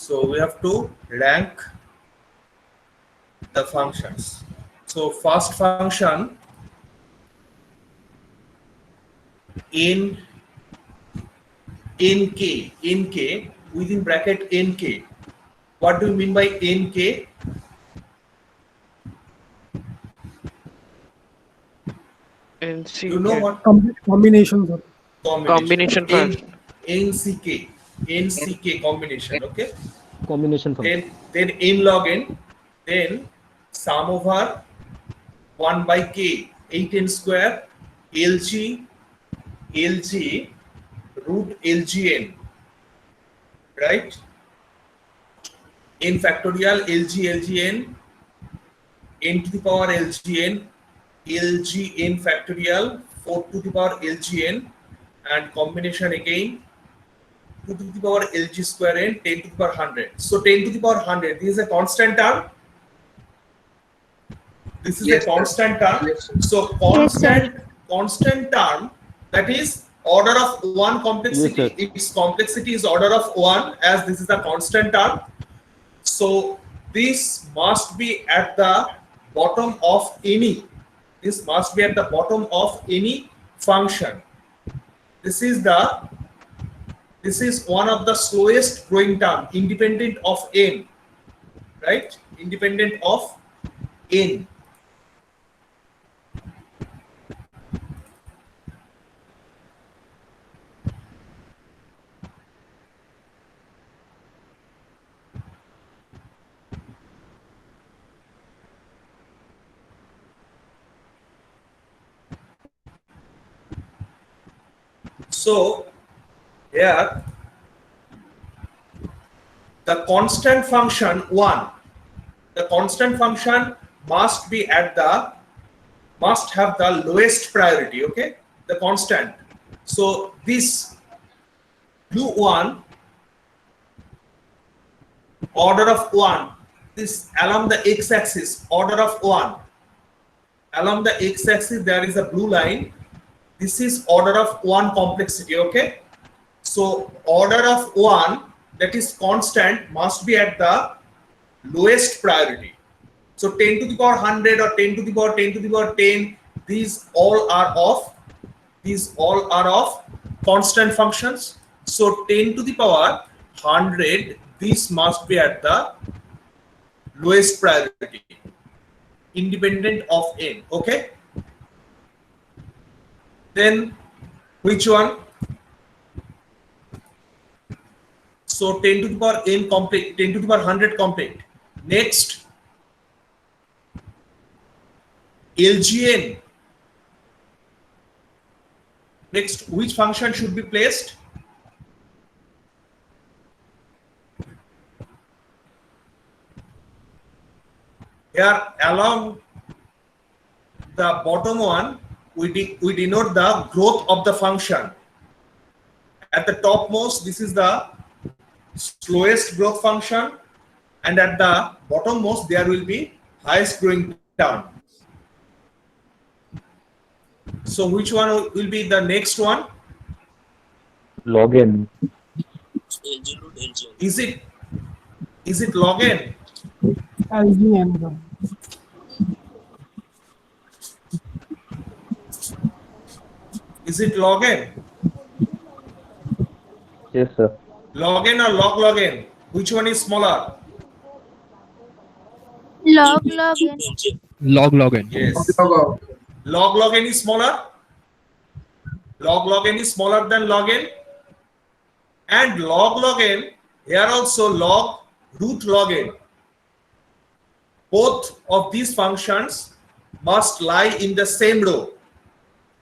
So we have to rank the functions. So first function in nk within bracket nk. What do you mean by nk? You know NCK. what? Combination, sir. Combination N, first. nck combination. Okay. Combination function. Then n log n, then sum over 1 by k 8n square lg root lgn, right? N factorial lgn n to the power lgn factorial 4 to the power lgn, and combination again 2 to the power lg square n 10 to the power 100. So 10 to the power 100, this is a constant term. This is Yes, a constant term. Yes, sir. So Yes, sir. constant term, that is order of 1 complexity. Yes, sir. Its complexity is order of 1, as this is a constant term. So this must be at the bottom of any. This must be at the bottom of any function. This is one of the slowest growing term, independent of n, right? Independent of n. So here the constant function 1, the constant function must have the lowest priority. Okay, the constant. So this blue one, order of 1, this along the x-axis, order of 1, along the x-axis there is a blue line. This is order of 1 complexity. Okay, so order of 1, that is constant, must be at the lowest priority. So 10 to the power 100 or 10 to the power 10 to the power 10, these all are of constant functions. So 10 to the power 100, this must be at the lowest priority, independent of n. Okay, then which one? So 10 to the power n complete, 10 to the power 100 complete. Next, LGN. Next, which function should be placed? Here along the bottom one, we denote the growth of the function. At the topmost, this is the slowest growth function, and at the bottommost there will be highest growing term. So which one will be the next one? Log n. Is it log n? LGN, sir. Is it log n? Yes, sir. Log n or log n? Which one is smaller? Log n. Log n. Yes. Log Log n is smaller. Log n is smaller than log n. And log n, here also root log n. Both of these functions must lie in the same row,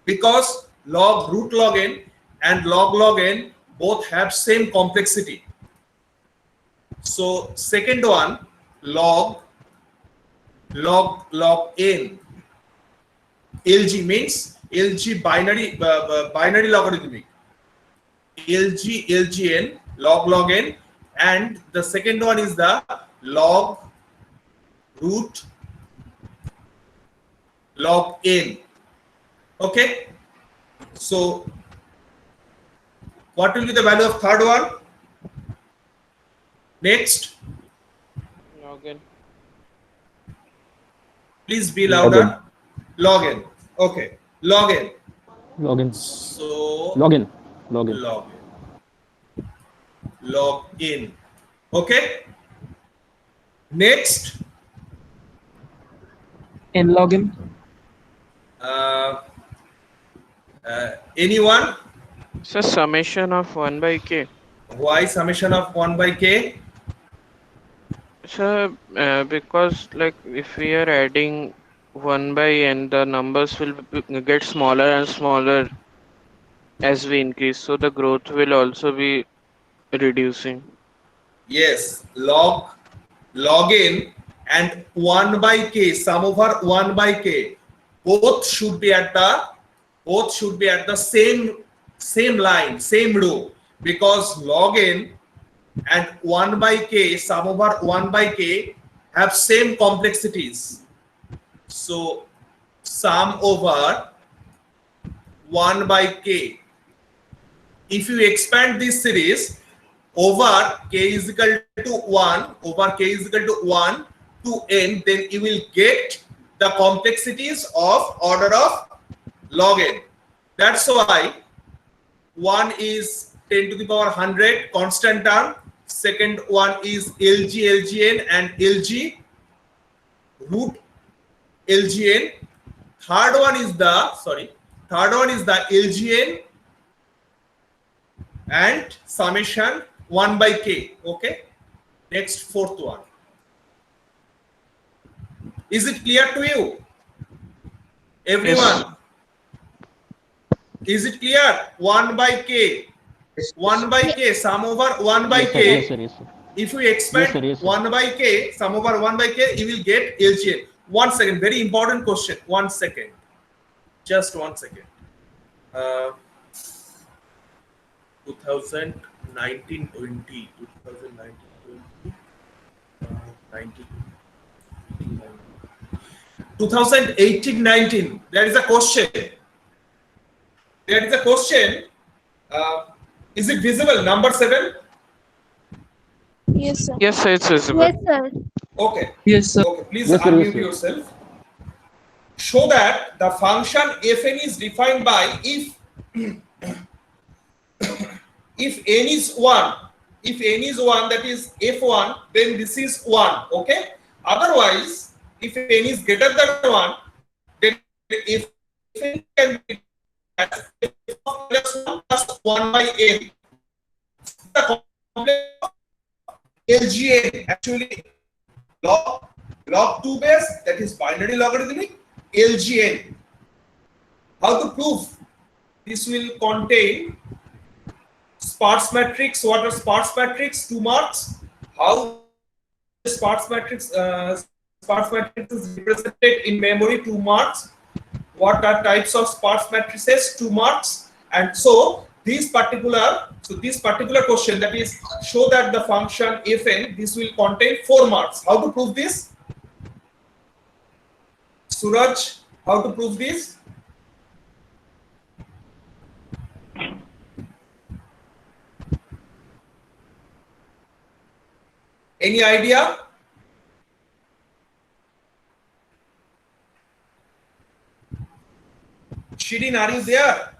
because root log n and log n both have same complexity. So second one, log n. LG means LG binary logarithmic. LGN, log n, and the second one is the root log n. Okay, so what will be the value of third one? Next, Log n. please be louder. Log Log n. Okay. Log n. Login. So Login. Login. log in. Log in. Okay. Next, N login. anyone? So summation of 1 by k. Why summation of 1 by k? So because like if we are adding 1 by n, the numbers will get smaller and smaller as we increase. So the growth will also be reducing. Yes, log in and 1 by k, sum over 1 by k, both should be at the same line, same row, because log in and 1 by k, sum over 1 by k have same complexities. So sum over 1 by k. If you expand this series over k is equal to 1, over k is equal to 1 to n, then you will get the complexities of order of log n. That's why 1 is 10 to the power 100 constant term, second one is LGN and LG root LGN, third one is the LGN and summation 1 by k. Okay, next, fourth one. Is it clear to you, everyone? Is it clear? 1 by k, 1 by k, sum over 1 by Yes, sir. k. Yes, sir. Yes, sir. If you expand Yes, sir. 1 by k, sum over 1 by k, you will get LGN. 1 second, very important question. 1 second, just 1 second. 2019-20, 2018-19. There is a question. Is it visible? Number 7. Yes, sir. Yes, sir, it's visible. Yes, sir. Okay. Yes, sir. Okay. Please Yes, sir, unmute yes, sir. yourself. Show that the function fn is defined by if n is 1. If n is 1, that is f1, then this is 1. Okay. Otherwise, if n is greater than 1, then fn can be as f of plus 1 plus 1 by n. The complex of LGN, actually log 2 base, that is binary logarithmic LGN. How to prove? This will contain sparse matrix. What are sparse matrix? 2 marks. How sparse matrix is represented in memory? 2 marks. What are types of sparse matrices? 2 marks. And so this particular question, that is show that the function fn, this will contain 4 marks. How to prove this? Suraj, how to prove this? Any idea? Shirin, are you there?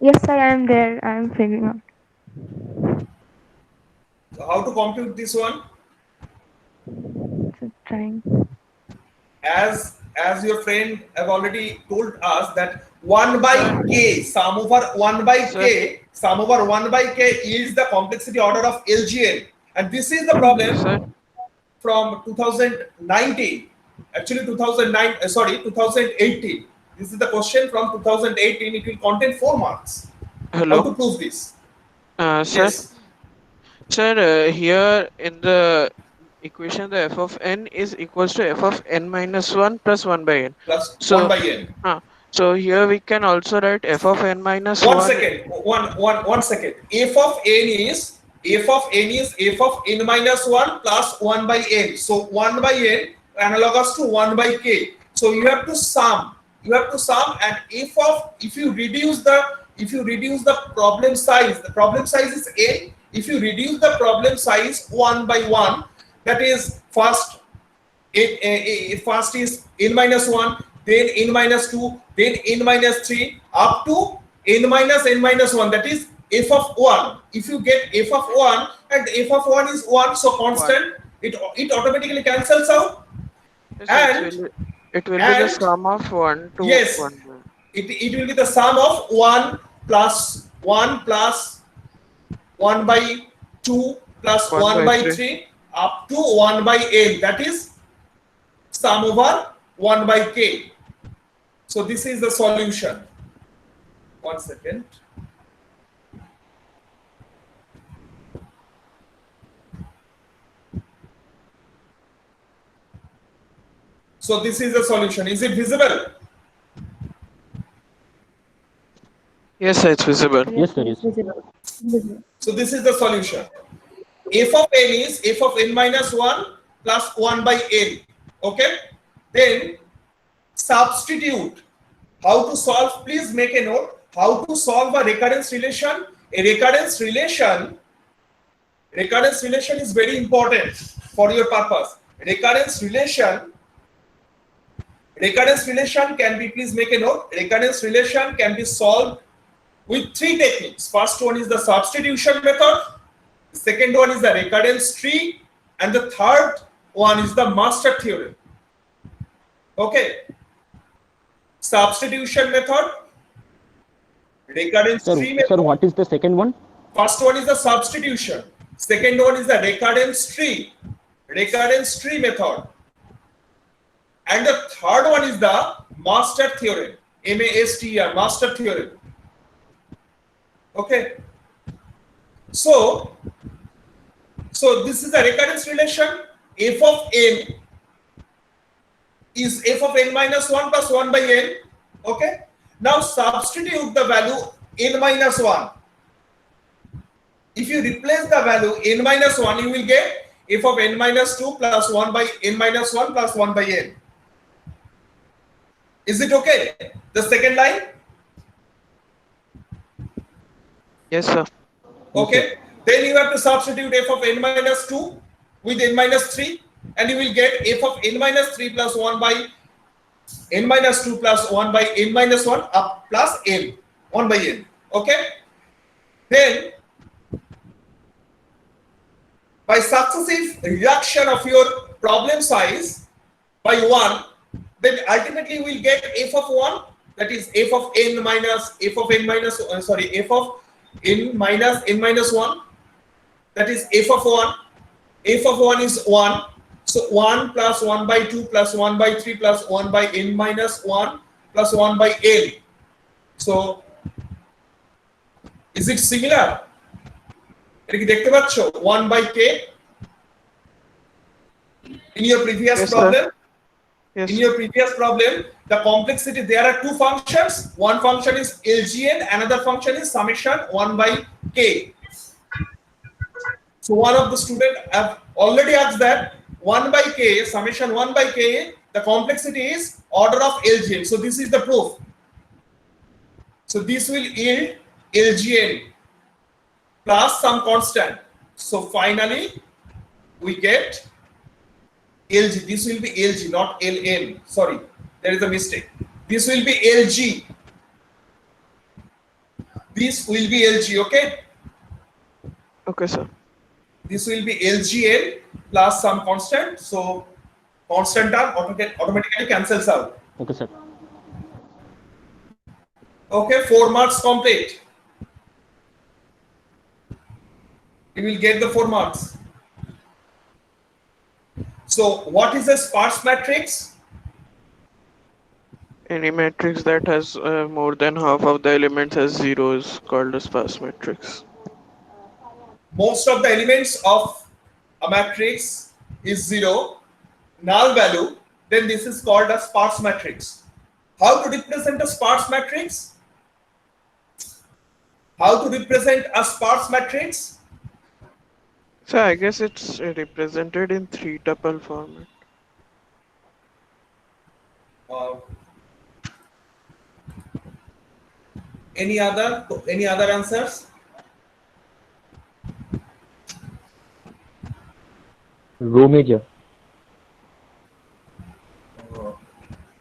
Yes, sir, I am there. I am figuring out. So how to compute this one? So trying. As your friend have already told us that 1 by k, sum over 1 by k, sum over 1 by k is the complexity order of LGN, and this is the problem Sir. from 2019. Actually 2018. This is the question from 2018. It will contain 4 marks. How to Hello. prove this? Sir. Yes. Sir, here in the equation, the f of n is equals to f of n minus 1 plus 1 by n. Plus So- 1 by n. So here we can also write f of n minus 1. 1 second. One second. F of n is f of n minus 1 plus 1 by n. So 1 by n analogous to 1 by k. So you have to sum. And if you reduce the problem size, the problem size is n. if you reduce the problem size one by one, that is first first is n minus 1, then n minus 2, then n minus 3, up to n minus 1, that is f of 1. If you get f of 1 and f of 1 is 1, so constant, it automatically cancels out. Yes, And it will be the sum of 1 to yes, 1. it will be the sum of 1 plus 1 plus 1 by 2 plus 1 by 3 up to 1 by n, that is sum over 1 by k. So this is the solution. 1 second. So this is the solution. Is it visible? Yes, sir, it's visible. Yes, sir. Yes. So this is the solution. F of n is f of n minus 1 plus 1 by n. Okay? Then substitute. How to solve? Please make a note. How to solve a recurrence relation? A recurrence relation is very important for your purpose. Recurrence relation can be, please make a note, recurrence relation can be solved with three techniques. First one is the substitution method, the second one is the recurrence tree, and the third one is the master theorem. Okay. Substitution method, recurrence tree method. Sir, what is the second one? First one is the substitution. Second one is the recurrence tree method. And the third one is the master theorem, MASTR, master theorem. Okay. So this is the recurrence relation. F of n is f of n minus 1 plus 1 by n. Okay. Now substitute the value n minus 1. If you replace the value n minus 1, you will get f of n minus 2 plus 1 by n minus 1 plus 1 by n. Is it okay? The second line? Yes, sir. Okay. Then you have to substitute f of n minus 2 with n minus 3, and you will get f of n minus 3 plus 1 by n minus 2 plus 1 by n minus 1 up plus n, 1 by n. Okay. Then by successive reduction of your problem size by 1, then ultimately we will get f of 1, that is f of n minus f of n minus f of n minus n minus 1, that is f of 1. F of 1 is 1. So 1 plus 1 by 2 plus 1 by 3 plus 1 by n minus 1 plus 1 by n. So is it similar? এটা কি দেখতে পাচ্ছো 1 by k in your previous Yes, sir. problem? Yes. In your previous problem, the complexity, there are two functions. One function is LGN, another function is summation 1 by k. So one of the students have already asked that 1 by k, summation 1 by k, the complexity is order of LGN. So this is the proof. So this will yield LGN plus some constant. So finally we get LG. This will be LG, not LN. Sorry, there is a mistake. This will be LG. This will be LG, okay? Okay, sir. This will be LGN plus some constant. So constant term automatically cancels out. Okay, sir. Okay, 4 marks complete. You will get the 4 marks. So what is a sparse matrix? Any matrix that has more than half of the elements as zero is called a sparse matrix. Most of the elements of a matrix is 0, null value, then this is called a sparse matrix. How to represent a sparse matrix? How to represent a sparse matrix? So I guess it's represented in 3-tuple format. Any other answers? Row major.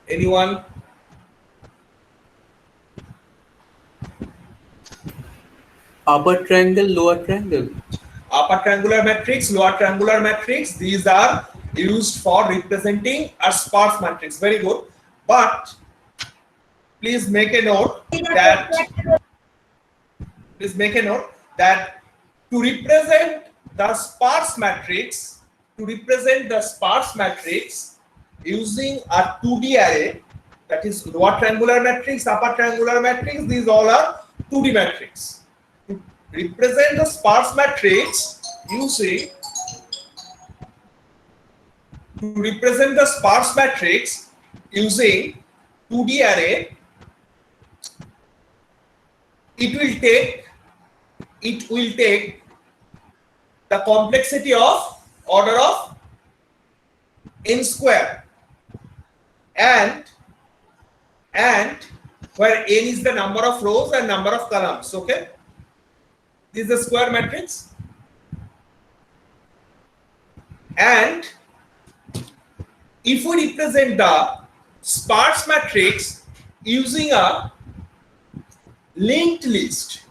Anyone? Upper triangle, lower triangle. Upper triangular matrix, lower triangular matrix, these are used for representing a sparse matrix. Very good. But please make a note that to represent the sparse matrix, using a 2D array, that is lower triangular matrix, upper triangular matrix, these all are 2D matrix. To represent the sparse matrix using 2D array, it will take the complexity of order of n square, and where n is the number of rows and number of columns. Okay, this is the square matrix, and if we represent the sparse matrix using a linked list,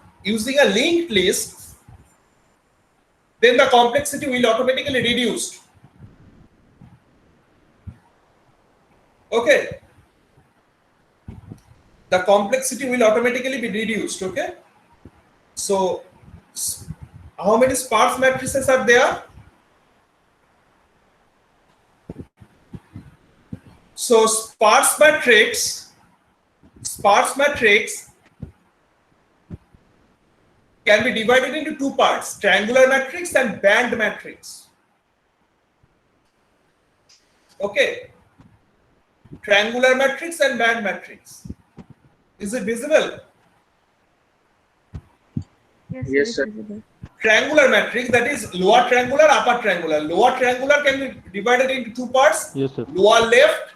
then the complexity will automatically reduce. Okay, the complexity will automatically be reduced. Okay, so how many sparse matrices are there? So sparse matrix can be divided into two parts: triangular matrix and band matrix. Okay, triangular matrix and band matrix. Is it visible? Yes, sir. It's visible. Triangular matrix, that is lower triangular, upper triangular. Lower triangular can be divided into two parts: Yes, sir. lower left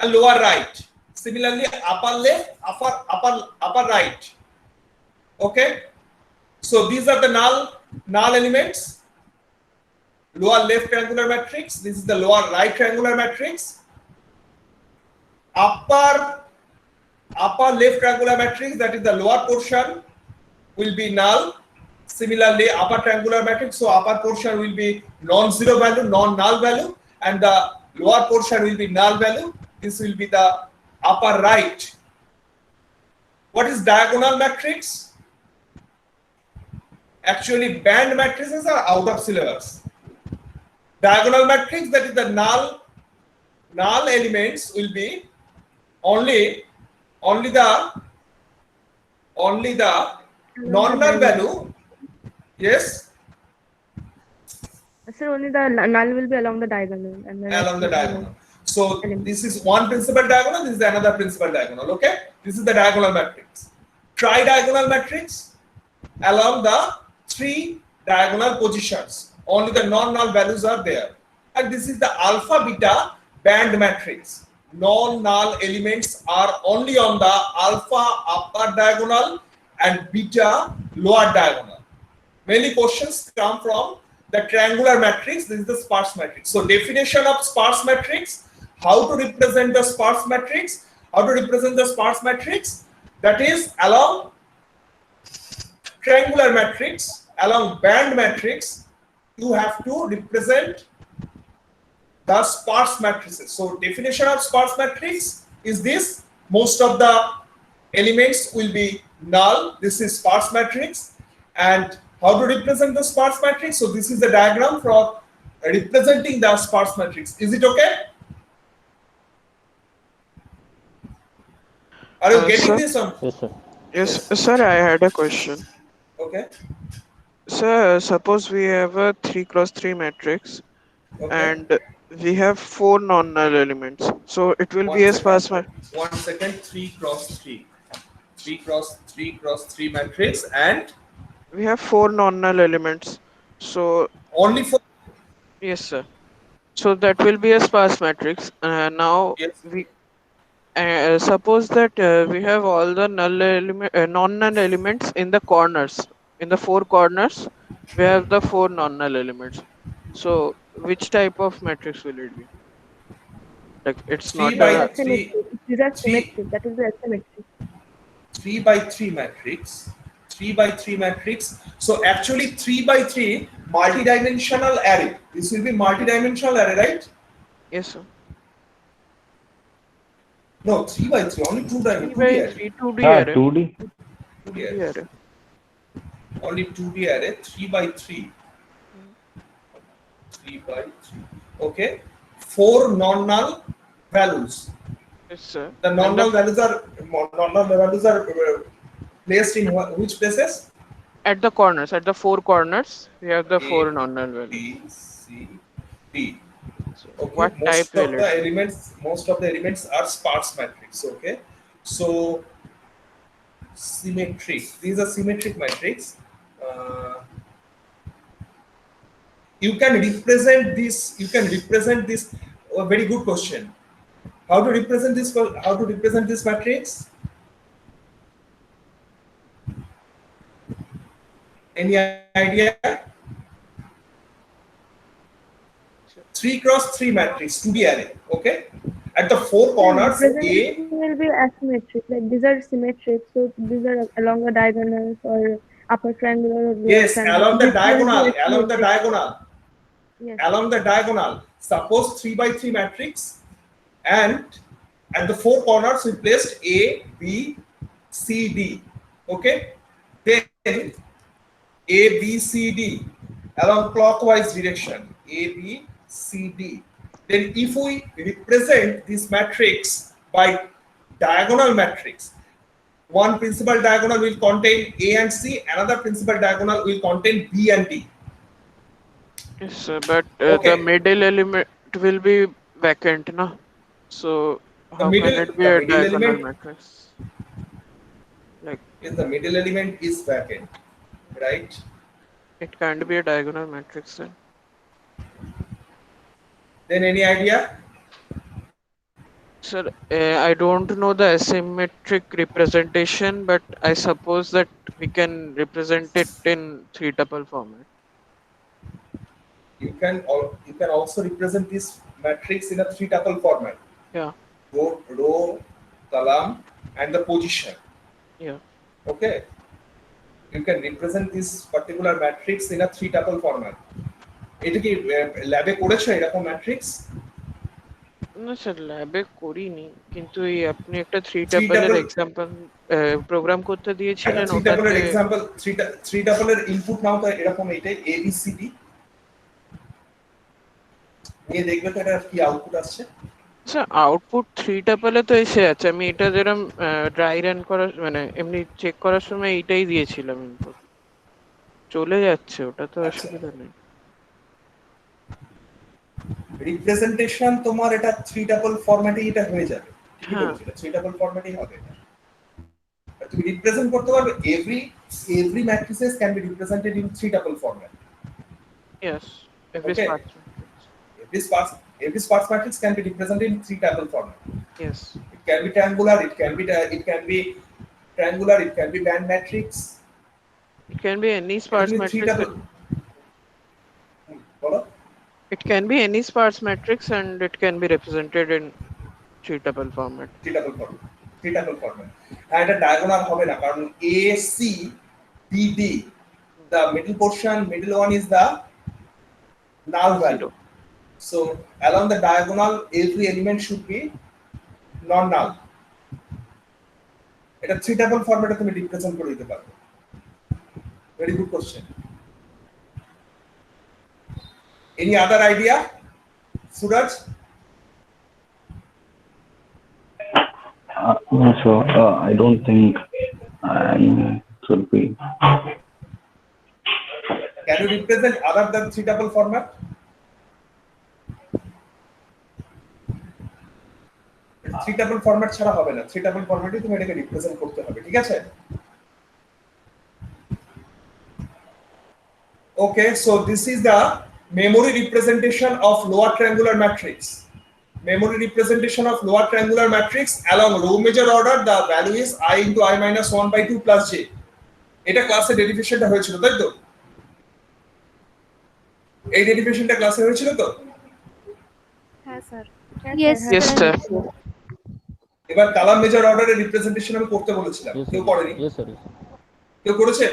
and lower right. Similarly, upper left, upper right. Okay, so these are the null elements. Lower left triangular matrix, this is the lower right triangular matrix. Upper left triangular matrix, that is the lower portion, will be null. Similarly, upper triangular matrix, so upper portion will be non-zero value, non-null value, and the lower portion will be null value. This will be the upper right. What is diagonal matrix? Actually, band matrices are out of syllabus. Diagonal matrix, that is the null elements, will be only the non-null value. Yes, Sir, only the null will be along the diagonal. And then along the diagonal. So this is one principal diagonal, this is another principal diagonal. Okay, this is the diagonal matrix. Tri-diagonal matrix, along the three diagonal positions, only the non-null values are there. And this is the alpha beta band matrix. Non-null elements are only on the alpha upper diagonal and beta lower diagonal. Many questions come from the triangular matrix. This is the sparse matrix. So definition of sparse matrix, how to represent the sparse matrix, that is along triangular matrix, along band matrix, you have to represent the sparse matrices. So definition of sparse matrix is this: most of the elements will be null. This is sparse matrix. And how to represent the sparse matrix? So this is the diagram for representing the sparse matrix. Is it okay? Are you getting Sir? this? Yes, sir. Yes, sir, I had a question. Okay. Sir, suppose we have a 3x3 matrix Okay. and we have 4 non-null elements. So it will One be a second. sparse matrix. 1 second. 3x3. 3x3 matrix, and We have 4 non-null elements. So only for yes, sir. So that will be a sparse matrix. Now yes. we suppose that we have all the non-null elements in the corners. In the 4 corners, we have the 4 non-null elements. So which type of matrix will it be? Like it's 3 not by a 3 Asymmetric. These are 3 symmetric. That is the asymmetric. 3 by 3 matrix. 3 by 3 matrix. So actually 3 by 3 multi-dimensional array. This will be multi-dimensional array, right? yes sir. No, 3 by 3, only 2 3 dimensional, by 2D array. 3 2D Yeah, array. 2D. 2D 2D array. array. Only 2D array, 3 by 3. 3 by 3. Okay. 4 non-null values. Yes sir. The And non-null values are placed in which places? at the corners, at the four corners, we have the A, four non-null values. B, C, D. So Okay, what type most of will the it be? elements are sparse matrix. Okay, so symmetric, these are symmetric matrix. You can represent this. A very good question. How to represent this matrix? Any idea? 3 cross 3 matrix, 2D array. Okay, at the four corners, A. Representation will be asymmetric. Like these are symmetric, so these are along the diagonals or upper triangular or lower Yes, triangular. along the This will be diagonal, asymmetric. Yes. along the diagonal. Suppose 3 by 3 matrix, and at the four corners we placed A, B, C, D. Okay, then A, B, C, D along clockwise direction. A, B, C, D. Then if we represent this matrix by diagonal matrix, one principal diagonal will contain A and C, another principal diagonal will contain B and D. Yes sir, but Okay. the middle element will be vacant, na? So how can it be the a middle diagonal element matrix? Like the middle element is vacant, right? it can't be a diagonal matrix then. Then any idea? Sir, I don't know the asymmetric representation, but I suppose that we can represent it in three tuple format. You can also represent this matrix in a three tuple format. Yeah, Row, column, and the position. yeah. Okay. You can represent this particular matrix in a three tuple format. এটা কি ল্যাবে করেছো এরকম matrix? না sir ল্যাবে করিনি, কিন্তু এই আপনি একটা থ্রি Three টাপলের tuple- এক্সাম্পল প্রোগ্রাম করতে একটা দিয়েছিলেন, থ্রি টাপলের ওটাতে এক্সাম্পল থ্রি টাপলের ইনপুট নাও তো এরকম এটাই এ বি সি ডি নিয়ে দেখবে তো এটা কি আউটপুট আসছে। স্যার আউটপুট থ্রি টাপলে তো এসে আছে, আমি এটা যেরকম ড্রাই রান করার মানে এমনি চেক করার সময় এইটাই দিয়েছিলাম ইনপুট, চলে যাচ্ছে, ওটা তো অসুবিধা নেই। রিপ্রেজেন্টেশন তোমার এটা থ্রি টাপল ফরম্যাটে এটা হয়ে যাবে, ঠিক হ্যাঁ। বলছো, থ্রি টাপল ফরম্যাটেই হবে। আর তুমি রিপ্রেজেন্ট করতে পারবে every matrices can be represented in three tuple format. Yes, every Okay. sparse. Every sparse matrix can be represented in three tuple format. Yes. It can be triangular, it can be triangular, it can be band matrix. It can be any sparse It can be three matrix. tuple. বলো? It can be any sparse matrix and it can be represented in three tuple format. Three tuple format. Three tuple format. And এটা diagonal হবে না কারণ A C B D, the middle one is the null value. So along the diagonal, every element should be non-null. এটা three tuple format-এ তুমি represent করে দিতে পারবে। Very good question. Any other idea, Suraj? No, sir. I don't think I should be. Can you represent other than three tuple format? Three tuple format ছাড়া হবে না, three tuple format-এ তুমি এটাকে represent করতে হবে, ঠিক আছে? Okay, so this is the memory representation of lower triangular matrix. Memory representation of lower triangular matrix along row major order, the value is I into I minus 1 by 2 plus j. এটা ক্লাসে ডেরিভেশনটা হয়েছিল তাই তো? এই ডেরিভেশনটা ক্লাসে হয়েছিল তো? হ্যাঁ sir. Yes, Yes, sir. sir. এবার কালাম মেজর অর্ডারের রিপ্রেজেন্টেশন আমি করতে বলেছিলাম, Yes, কেউ sir. করেনি? Yes, sir. Yes, sir. কেউ করেছে?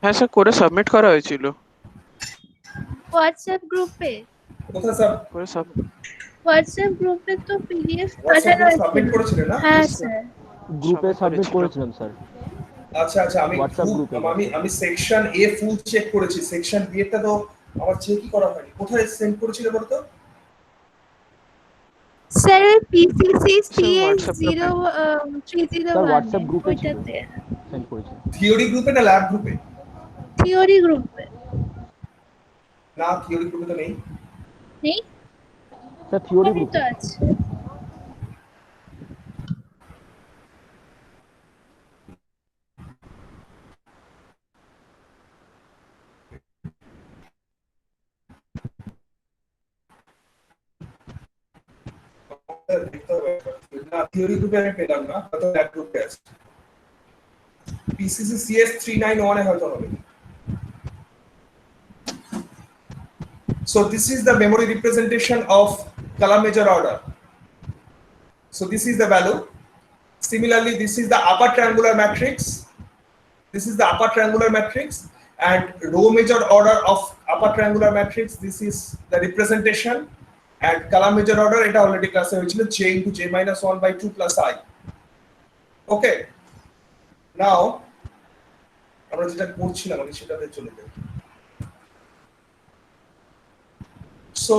হ্যাঁ স্যার, করে সাবমিট করা হয়েছিল। WhatsApp গ্রুপে কোথায় স্যার? করে সাব WhatsApp গ্রুপে তো PDF হোয়াটসঅ্যাপ পাঠানো সাবমিট হয়েছিল। করেছিলেন না? হ্যাঁ Yes, sir. স্যার। গ্রুপে Submit সাবমিট করেছিল। করেছিলাম স্যার। আচ্ছা আচ্ছা, আমি WhatsApp group- গ্রুপে। আমি সেকশন এ ফুল চেক করেছি, সেকশন বি এরটা তো আমার চেকই করা হয়নি। কোথায় সেন্ড করেছিল বলো তো? Sir PCC WhatsApp CS0 sir 301 WhatsApp গ্রুপে ছিল, ওইটাতে সেন্ড করেছিলাম। থিওরি গ্রুপে না ল্যাব গ্রুপে? থিওরি গ্রুপে না, থিওরি গ্রুপে তো নেই। নেই, স্যার থিওরি আমি গ্রুপে। তো আছে। না, থিওরি গ্রুপে আমি পেলাম না, হয়তো ল্যাব গ্রুপে আছে। পিসিসি সিএস 391 এ হয়তো হবে। So this is the memory representation of column major order. So this is the value. Similarly, this is the upper triangular matrix. This is the upper triangular matrix, and row major order of upper triangular matrix. This is the representation, and column major order. It already class হয়েছিল j into j minus 1 by 2 plus I. Okay. Now, আমরা যেটা করছিলাম আমি সেটাতে চলে যাই। So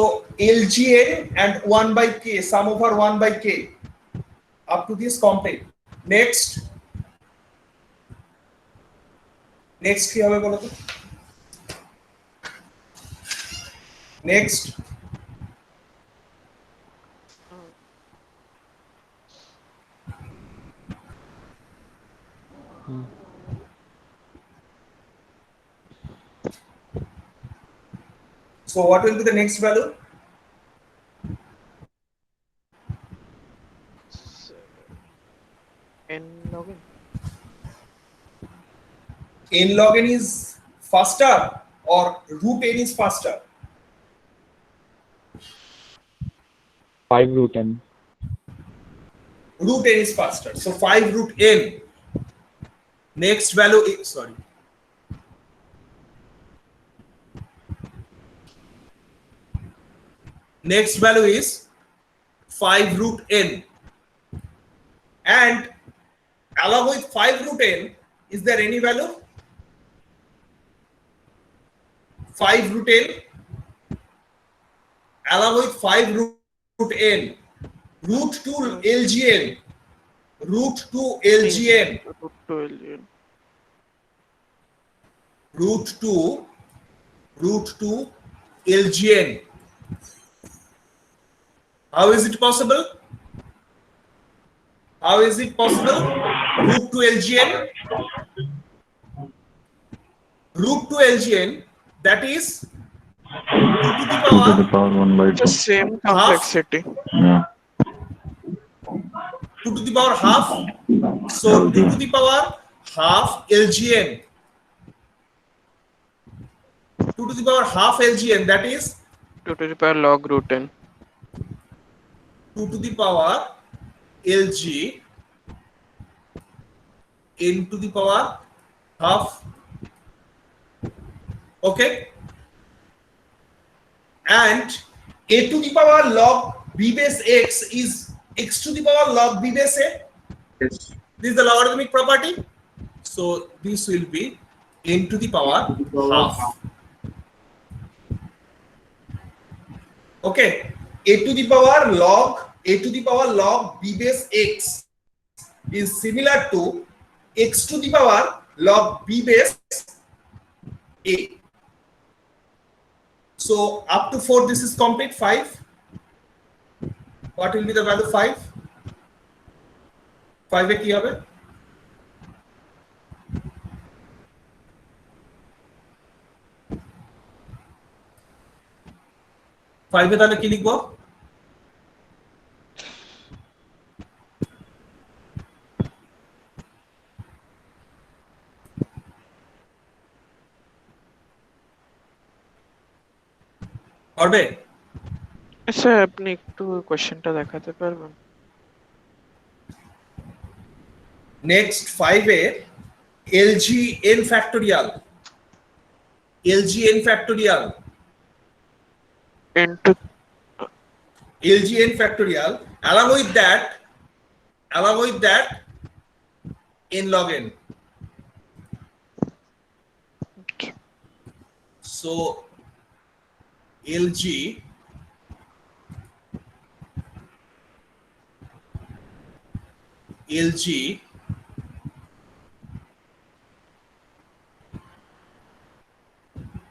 LGN and 1 by k, sum over 1 by k, up to this complete. Next কি হবে বলো তো? Next So what will be the next value? N login. N log n is faster or root n is faster? 5 root n. Root n is faster. So 5 root n. Next value is, sorry. Next value is 5 root n. And along with 5 root n, is there any value? 5 root n. Along with 5 root n, root 2 LGN. Root 2 LGN. Root 2 LGN. How is it possible? How is it possible? Root 2 LGN. Root 2 LGN, that is 2 to the To the power power 1 by 2. The same complexity. Yeah. 2 to the power half. So 2 to the power half LGN. 2 to the power half LGN, that is 2 to the power log root n. 2 to the power LG n to the power half. Okay. And a to the power log b base x is x to the power log b base a. Yes. This is the logarithmic property. So this will be n to the power half. Okay. A to the power log b base x is similar to x to the power log b base a. So up to 4 this is complete. 5. What will be the value 5? 5 এ কি হবে? 5 এ তাহলে কি লিখবো? পারবে? Sir আপনি একটু কোশ্চেনটা দেখাতে পারবেন? Next 5 A LGN factorial, LGN factorial, Into LGN factorial. Along with that, n log n. So LG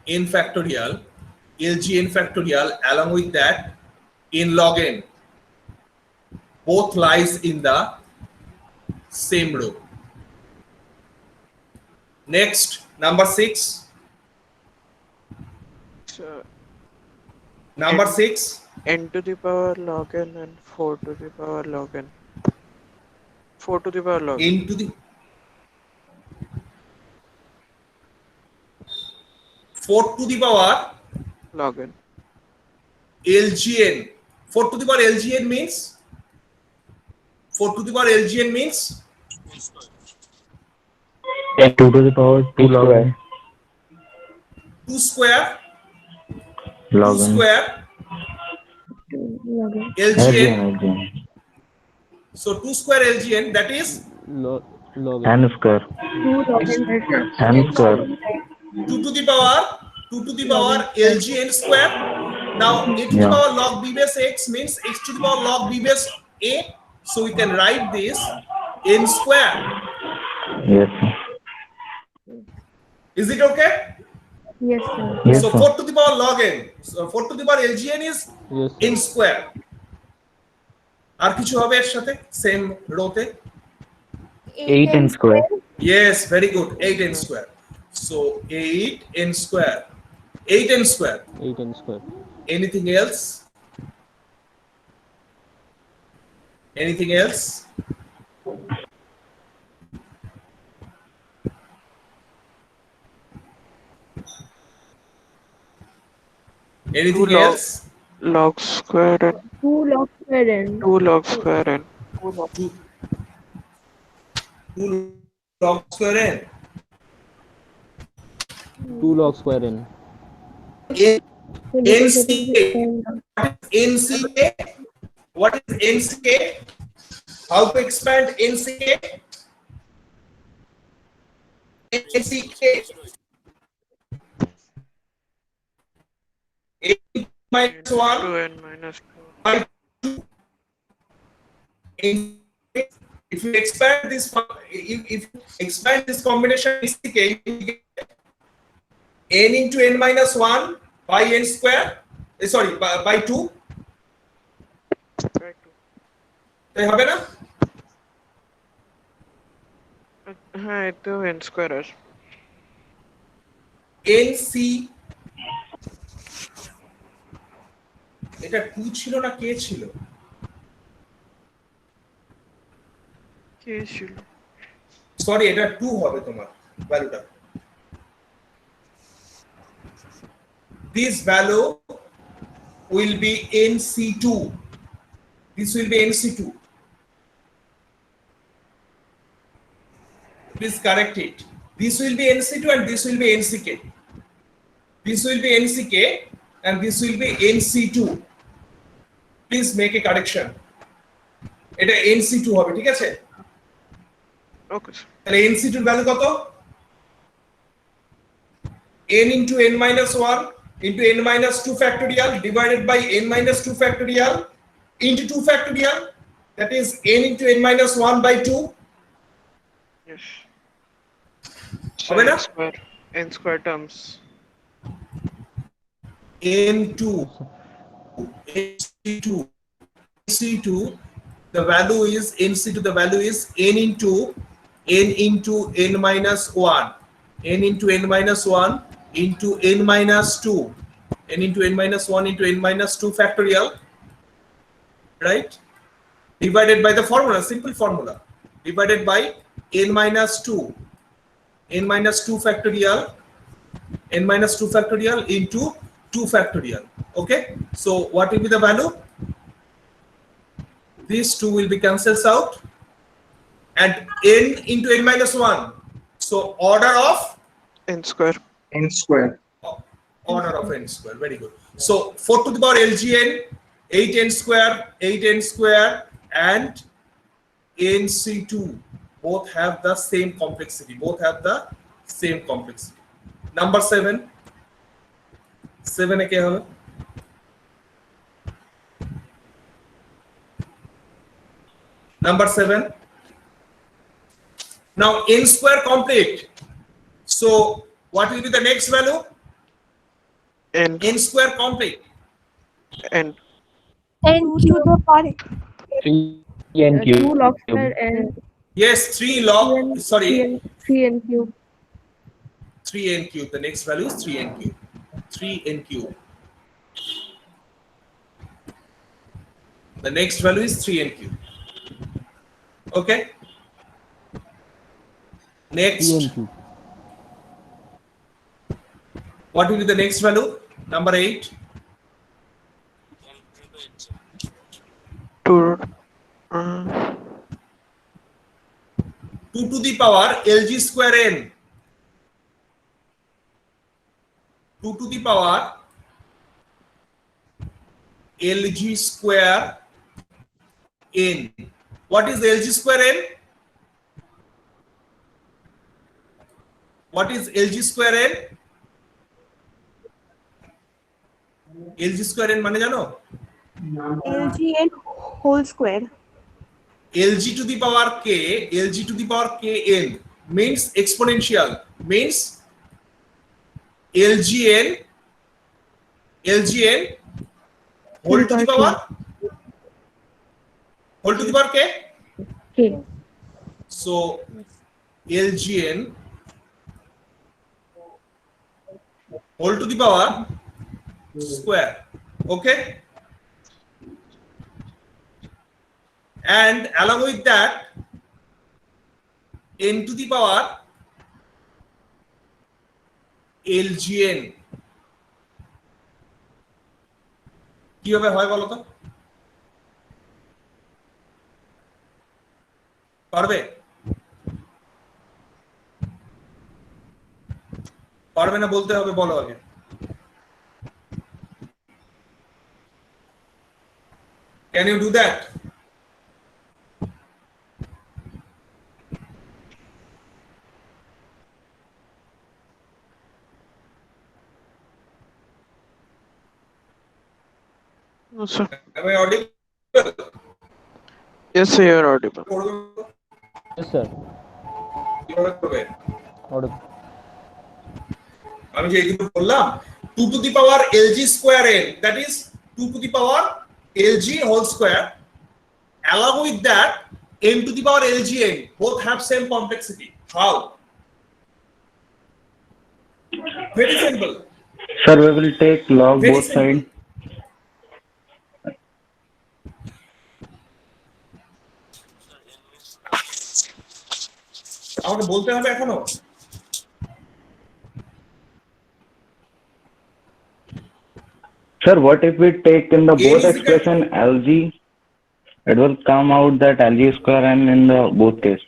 n factorial, LGN factorial, along with that n log n, both lies in the same row. Next, number 6. Number 6, n to the power log n and 4 to the power log n. 4 to the power log n. into the 4 to the power Log n. LGN. 4 to the power LGN means 4 to the power LGN means 2 to the power 2 log n 2 square log 2 n square Login. LGN. LGN. So 2 square LGN, that is Log n square 2 login versus n square 2 to the power LGN square. Now a to the Yeah. power log b base x means x to the power log b base a. So we can write this n square. yes sir. Is it okay? yes sir. Yes, So sir. 4 to the power log n. So 4 to the power LGN is yes n square. আর কিছু হবে এর সাথে same রোতে? 8n square Yes, very good. 8n square. So 8n square. 8n square. 8n square. Anything else? Anything else? Anything Two log- else? Log square n. 2 log square n. 2 log square n. 2 log square n. 2 log square n. So this is NCK. n log. NCK. What is NCK? How to expand NCK? NCK. A minus 1 To n minus 2. by 2. If you expand this, if you expand this combination NCK, you get n into n minus 1 by n square. Sorry, by 2. Right. তাই হবে না? হ্যাঁ এতেও n square আছে। NC এটা 2 ছিল না কে ছিল? কে ছিল? সরি এটা 2 হবে তোমার ভ্যালুটা। This value will be NC2. This will be NC2. Please correct it. This will be NC2 and this will be NCK. This will be NCK and this will be NC2. Please make a correction. এটা NC2 হবে, ঠিক আছে? Okay sir. তাহলে NC2 এর value কত? n into n minus 1 into n minus 2 factorial divided by n minus 2 factorial into 2 factorial, that is n into n minus 1 by 2. Yes. হবে না? n square terms. N2 NC2 the value is NC2, the value is n into n minus 1, n into n minus 1 into n minus 2, n into n minus 1 into n minus 2 factorial, right, divided by the formula, simple formula, divided by n minus 2 factorial, n minus 2 factorial into 2 factorial. Okay, so what will be the value? These two will be cancelled out, and n into n minus 1. So order of N square. N square. order of n square. Very good. So 4 to the power LGN, 8n square, 8n square, and NC2 both have the same complexity. Both have the same complexity. Number 7. 7 এ কে হবে? Number 7. Now n square complete. So what will be the next value? N. N square complete. N. N to the power 3n 2 cube. log square and Yes, 3 log. Sorry, 3n cube. 3n cube. The next value is 3n cube. 3n cube. The next value is 3n cube. Okay. Next. 3n cube. What will be the next value? Number 8. 2. 2 to the power Lg square n. 2 to the power Lg square n. What is Lg square n? What is Lg square n? Lg square n মানে জানো? LGN whole square. Lg to the power k, Lg to the power kn means exponential, means Lgn whole to the power k. K. So Lgn whole to the power square. Okay. And along with that, n to the power Lgn কিভাবে হয় বলো তো? পারবে? পারবে না বলতে হবে, বলো আগে। Can you do that? No, sir. Am I audible? Yes, sir, you are audible. Yes, sir. কিভাবে করবে? Audible. আমি যে এইটুকু বললাম 2 to the power Lg square n, that is 2 to the power Lg whole square. Along with that, n to the power Lgn both have same complexity. How? Very simple. Sir, we will take log Very both simple. sides. আমাকে বলতে হবে এখনো? Sir, what if we take in the A both is equal- expression Lg? It will come out that Lg square n in the both case.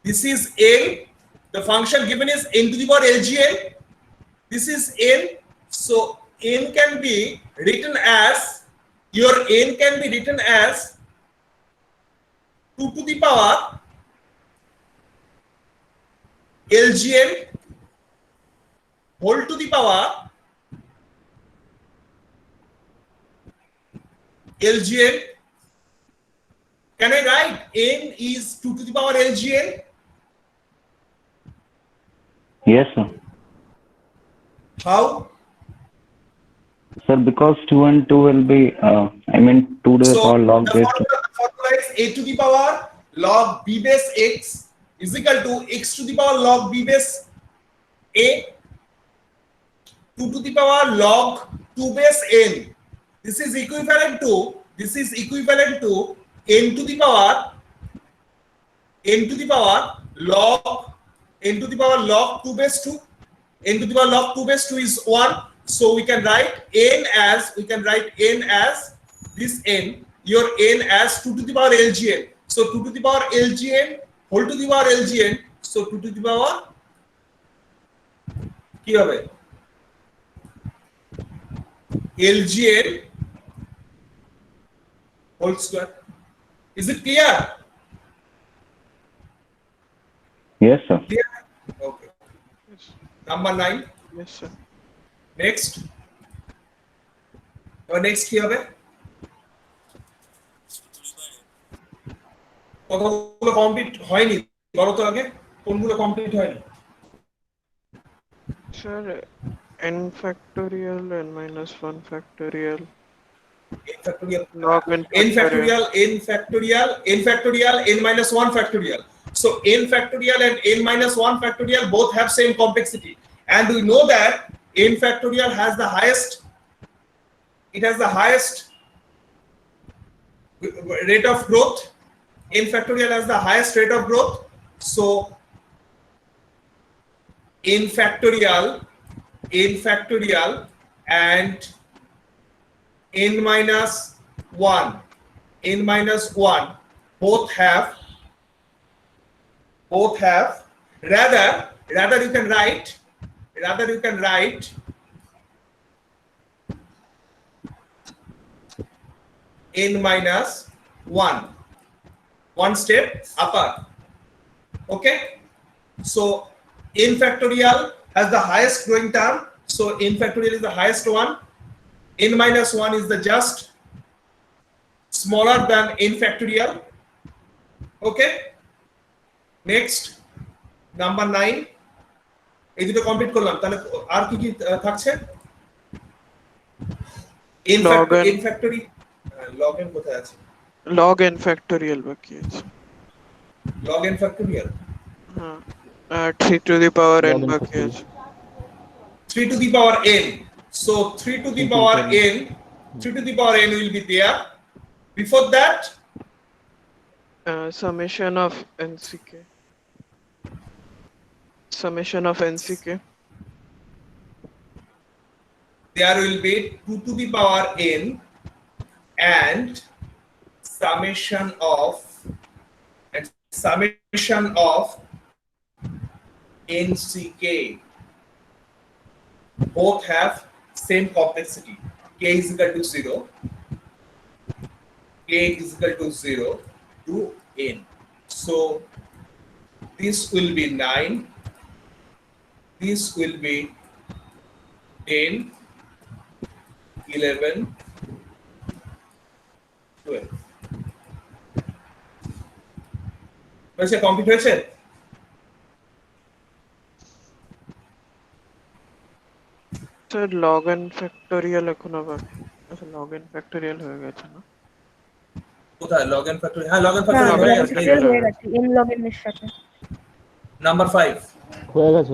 This is n. The function given is n to the power Lgn. This is n. So n can be written as, your n can be written as 2 to the power Lgn whole to the power Lgn. Can I write n is 2 to the power Lgn? Yes, sir. How? Sir, because 2 and 2 will be, 2 to the So power log the base. formula is a to the power log b base x is equal to x to the power log b base a 2 to the power log 2 base n. This is equivalent to n to the power log 2 base 2. n to the power log 2 base 2 is 1. So we can write n as this n, your n as 2 to the power LGN. So 2 to the power LGN whole to the power LGN. So 2 to the power কি হবে LGN whole square. Is it clear? Yes, sir. Clear? Okay. Number 9. Yes, sir. Next. Next কি হবে? কতগুলো complete হয়নি বলো তো আগে কোনগুলো কমপ্লিট হয়নি? Sir, n factorial, n minus 1 factorial, n factorial, log n factorial. n factorial, n minus 1 factorial. So n factorial and n minus 1 factorial both have same complexity, and we know that n factorial has the highest. It has the highest rate of growth. N factorial has the highest rate of growth. So n factorial and n minus 1 both have rather you can write n minus 1 step upper. Okay, so n factorial has the highest growing term, so n factorial is the highest one. N minus 1 is the just smaller than n factorial. Okay, next number 9. এই দুটো complete করলাম, তাহলে আর কি কি থাকছে? n factorial log n কোথায় আছে? Log n factorial বাকি আছে। log n factorial, হ্যাঁ, 3 to the power n বাকি আছে। 3 to the power n. So 3 to the power n will be there. Before that, Summation of NCK. there will be 2 to the power n and summation of NCK. Both have same complexity. K is equal to 0. K is equal to 0 to n. So this will be 9. This will be 10, 11, 12. হয়েছে, complete হয়েছে? Sir log n factorial এখনো বাকি। আচ্ছা, log n factorial হয়ে গেছে না? কোথায় log n factorial? হ্যাঁ, log n হ্যাঁ factorial হয়ে গেছে। হয়ে গেছে n log n এর সাথে। নাম্বার 5 হয়ে গেছে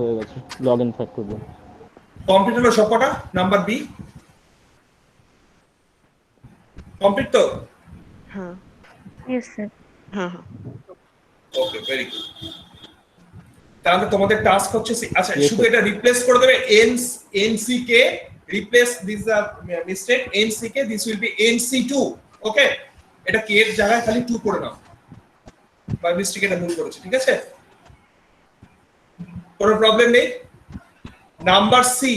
log n factorial কমপ্লিট হলো সবকটা। নাম্বার বি কমপ্লিট তো? হ্যাঁ ইয়েস স্যার। হ্যাঁ। ওকে, ভেরি গুড। তাহলে তোমাদের টাস্ক হচ্ছে আচ্ছা Yes, শুধু sir. এটা রিপ্লেস করে দেবে NCK, replace this mistake NCK, this will be NC2। ওকে, এটা কে এর জায়গায় খালি 2 করে নাও, বাই মিস্টেক এটা ভুল করেছে, ঠিক আছে? কোনো প্রবলেম নেই। নাম্বার সি,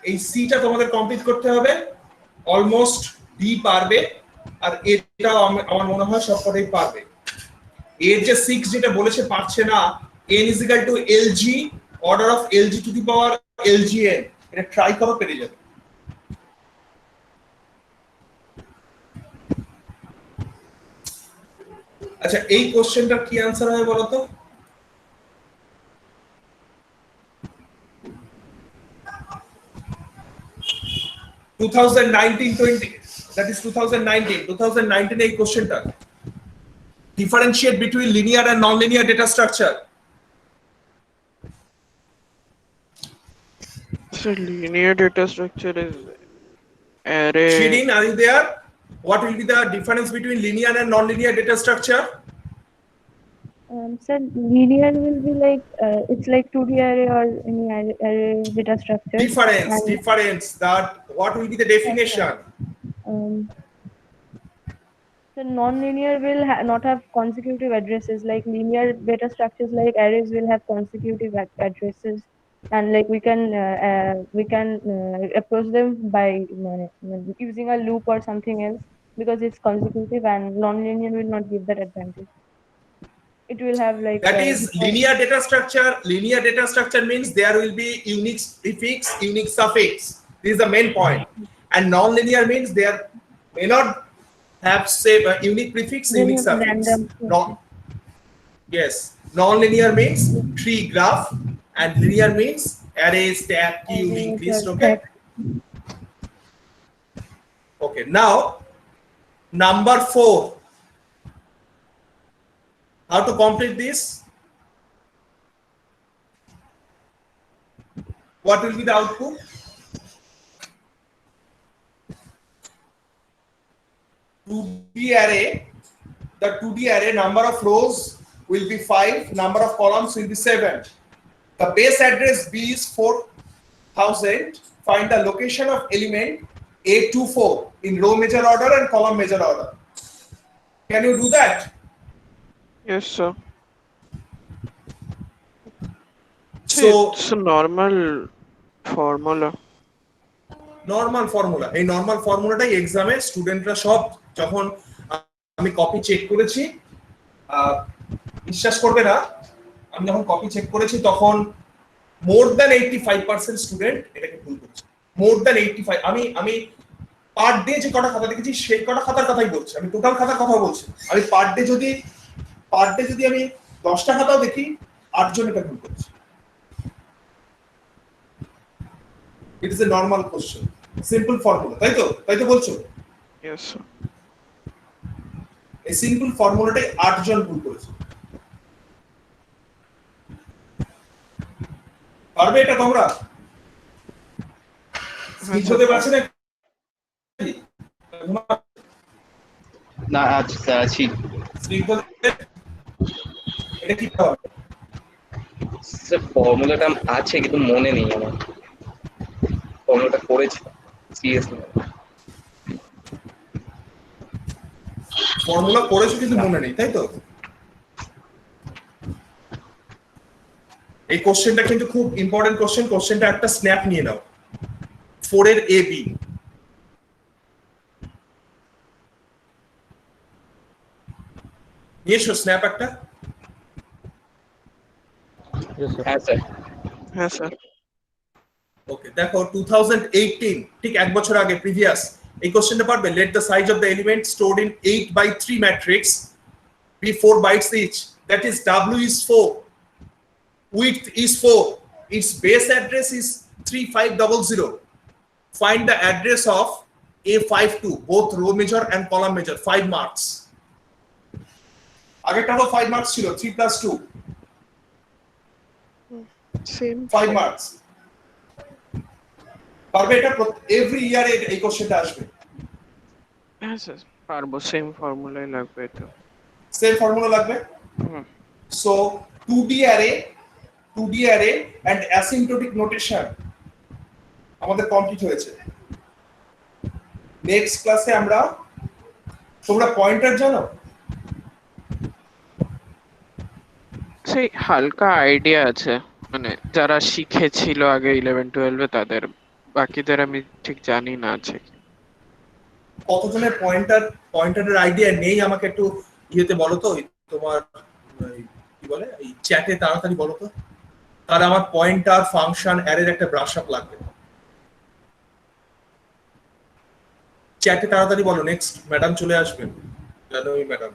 এই সিটা তোমাদের কমপ্লিট করতে হবে। অলমোস্ট ডি পারবে, আর এটাও আমার মনে হয় সবকটাই পারবে। এর যে 6 যেটা বলেছে পারছে না, n is equal to lg order of lg to the power lgn, এটা ট্রাই করো, পেরে যাবে। আচ্ছা, এই কোশ্চেনটার কি आंसर হবে বলো তো? that is 2019 এই কোশ্চেনটা। Differentiate between linear and non-linear data structure. So linear data structure is array. Shirin, are you there? What will be the difference between linear and non-linear data structure? Sir, linear will be like it's like 2D array or any array data structure. And Difference. That what will be the definition? um, so non-linear will not have consecutive addresses. Like linear data structures, like arrays, will have consecutive addresses, and like we can approach them by using a loop or something else because it's consecutive, and non-linear will not give that advantage. It will have like That is linear data structure. Linear data structure means there will be unique prefix, unique suffix. This is the main point. And non-linear means there may not have say unique prefix, unique suffix. random. No. Yes. Non-linear means tree graph, and linear means array, stack, queue, Array, linked list. stack. Okay. Okay. Now, number 4. How to complete this? What will be the output? 2D array. The 2D array number of rows will be 5, number of columns will be 7. The base address B is 4000. Find the location of element A to 4 in row measure order and column measure order. Can you do that? Yes, sir. So It's a normal formula. Normal formula, এই normal ফর্মুলাটাই এক্সামে স্টুডেন্টরা সব যখন আমি copy check করেছি, বিশ্বাস করবে না, আমি যখন কপি চেক করেছি তখন মোর দ্যান 85% স্টুডেন্ট এটাকে ভুল করেছে। More than 85। আমি পার ডে যে কটা খাতা দেখেছি সেই কটা খাতার কথাই বলছি, আমি টোটাল খাতার কথা বলছি। আমি পার ডে যদি আমি 10টা খাতাও দেখি, 8 জন এটা ভুল করেছে। It is a normal question, simple formula, তাই তো বলছো? Yes, sir. এই সিম্পল ফর্মুলাটাই 8 জন ভুল করেছে। পারবে এটা তোমরা? স্ক্রিনশটে আছে না? না আচ্ছা আছি স্ক্রিনশটে এটা কি হবে? স্যার ফর্মুলাটা আছে কিন্তু মনে নেই আমার, ফর্মুলাটা করেছি সিরিয়াসলি। ফর্মুলা করেছো কিন্তু মনে নেই, তাই তো? এই কোশ্চেনটা কিন্তু খুব ইম্পর্টেন্ট কোশ্চেন। কোশ্চেনটা একটা স্ন্যাপ নিয়ে নাও। 4 এর এ বি নিয়ে এসো স্ন্যাপ একটা। হ্যাঁ স্যার। হ্যাঁ স্যার। ওকে, দেখো 2018, ঠিক এক বছর আগে, প্রিভিয়াস এই কোশ্চেনটা পারবে। Let the size of the element stored in 8x3 matrix be 4 bytes each, that is w is 4, width is 4, its base address is 3500. Find the address of A52, both row measure and column measure. 5 marks. আগেরটা তো 5 marks ছিল, 3 plus 2 Same. 5 marks। পারবে এটা? Every year এই কোশ্চেনটা আসবে। হ্যাঁ sir, পারবো। সেম ফর্মুলাই লাগবে তো। সেম ফর্মুলা লাগবে। So 2D array and asymptotic notation আমাদের কমপ্লিট হয়েছে। নেক্সট ক্লাসে আমরা, তোমরা পয়েন্টার জানো? সেই হালকা আইডিয়া আছে, মানে যারা শিখেছিল আগে 11-12 তাদের, বাকিদের আমি ঠিক জানি না আছে। কতজনের পয়েন্টারের আইডিয়া নেই আমাকে একটু ইয়েতে বলো তো, তোমার কি বলে এই চ্যাটে তাড়াতাড়ি বলো তো। তাহলে আমার পয়েন্টার ফাংশন অ্যারের একটা ব্রাশ আপ লাগবে। চ্যাটে তাড়াতাড়ি বলো। নেক্সট ম্যাডাম চলে আসবেন, জানোই ম্যাডাম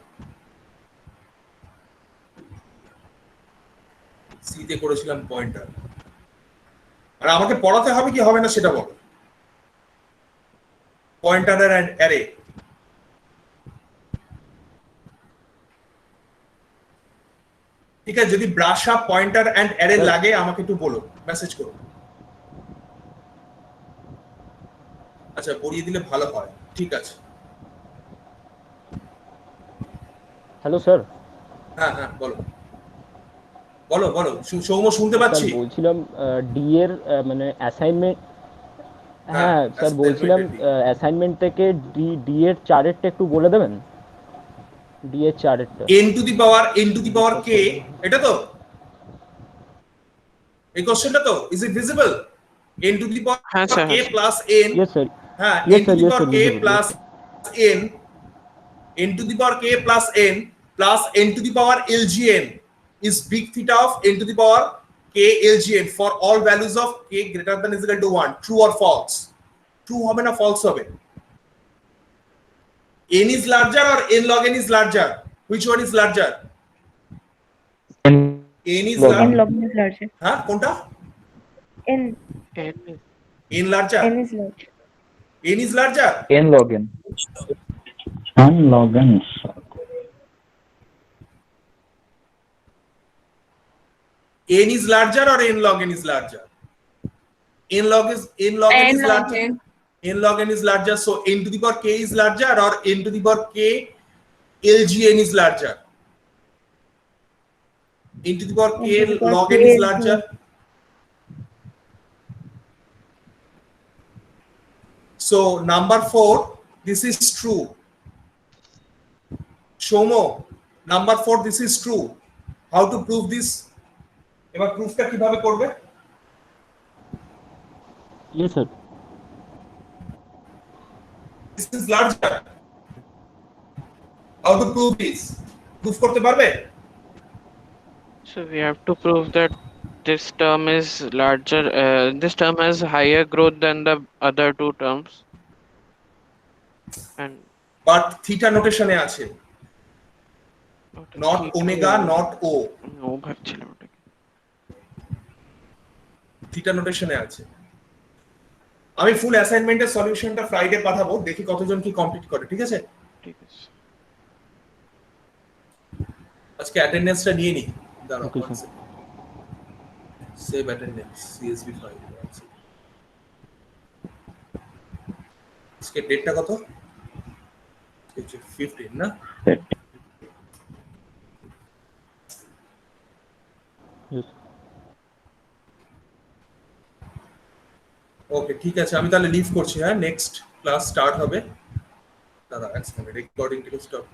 সিতে করেছিলাম পয়েন্টার। আর আমাকে পড়াতে হবে কি হবে না সেটা বলো। পয়েন্টার এন্ড অ্যারে, ঠিক আছে? যদি brush up pointer and array লাগে আমাকে একটু বলো, মেসেজ করো। আচ্ছা, পড়িয়ে দিলে ভালো হয়। ঠিক আছে। Hello sir. হ্যাঁ বলো। বলো বলো সৌম শুনতে স্যার পাচ্ছি। বলছিলাম ডি এর মানে অ্যাসাইনমেন্ট, হ্যাঁ, হ্যাঁ স্যার বলছিলাম assignment এ অ্যাসাইনমেন্ট থেকে ডি এর চারেরটা একটু বলে দেবেন, ডি এর চারেরটা। n to the power k, এটা তো এই কোশ্চেনটা তো, is it visible? n to the হ্যাঁ পাওয়ার স্যার, k হ্যাঁ স্যার। প্লাস n, ইয়েস স্যার, হ্যাঁ yes n to sir, the yes power sir, k visible, plus n, n to the power k plus n plus n to the power lgn is big theta of n to the power k lgn for all values of k greater than is equal to 1. True or false? True হবে না false হবে? n is larger or n log n is larger? Which one is larger? n is n larger. log n is larger. হ্যাঁ কোনটা? n n larger. n is larger. n is larger. n log n. N log n. n is larger or n log n is larger? n log n is larger. N log n is larger, so n to the power k is larger or n to the power k lgn is larger? N to the power k N to the power log k n is LGN. larger. So number 4, this is true. Shomo, number 4, this is true. How to prove this? এবার প্রুফটা কিভাবে করবে? Yes sir. This is larger. How to prove this? Proof করতে পারবে? So we have to prove that this term is larger, this term has higher growth than the other two terms. And But theta notation এ আছে. Not theta- omega, not o. ও ভাবছিলাম ওটাকে। Theta নোটেশনে আছে। আমি ফুল অ্যাসাইনমেন্টের সলিউশনটা Friday পাঠাবো, দেখি কতজন কি কমপ্লিট করে, ঠিক আছে? ঠিক আছে। আজকে অ্যাটেন্ডেন্সটা নিয়ে নি, দাঁড়াও Okay, sir. Save attendance CSB file. আজকে ডেটটা কত? 15 না? ইয়েস। ওকে ঠিক আছে, আমি তাহলে লিভ করছি। হ্যাঁ, নেক্সট ক্লাস স্টার্ট হবে। দাঁড়া এক সেকেন্ড, রেকর্ডিংটা স্টপ।